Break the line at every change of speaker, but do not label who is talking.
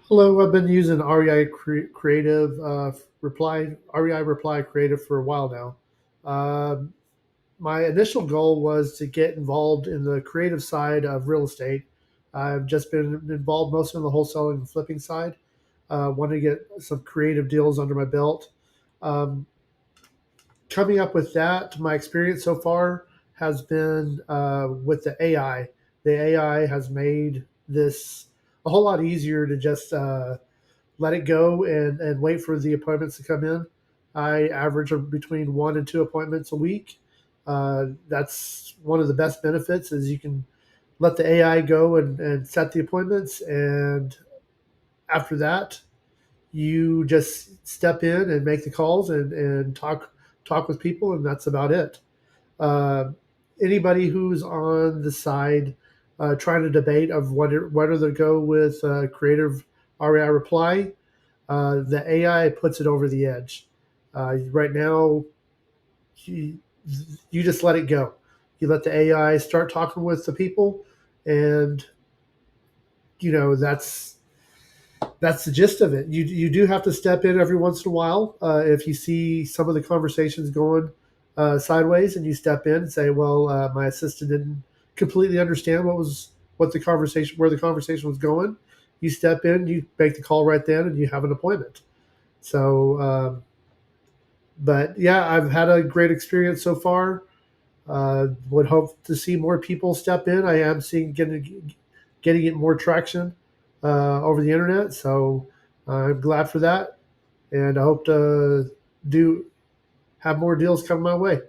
Hello, I've been using REI Creative REI Reply Creative for a while now. Um my initial goal was to get involved in the creative side of real estate. I've just been involved mostly in the wholesaling and flipping side. Want to get some creative deals under my belt. Um, Coming up with that, my experience so far has been with the AI. The AI has made this a whole lot easier to just let it go and wait for the appointments to come in. I average between 1 and 2 appointments a week. That's one of the best benefits is you can let the AI go and set the appointments, and after that, you just step in and make the calls and talk with people, and that's about it. Uh, Anybody who's on the side trying to debate of whether to go with creative REI reply, the AI puts it over the edge. Right now, you, you just let it go. You let the AI start talking with the people, and that's the gist of it. You do have to step in every once in a while if you see some of the conversations going sideways, and you step in and say, "Well, my assistant didn't completely understand what the conversation where the conversation was going." You step in, you make the call right then, and you have an appointment. So, but yeah, I've had a great experience so far. Would hope to see more people step in. I am seeing getting it more traction over the internet, so I'm glad for that, and I hope to do have more deals come my way.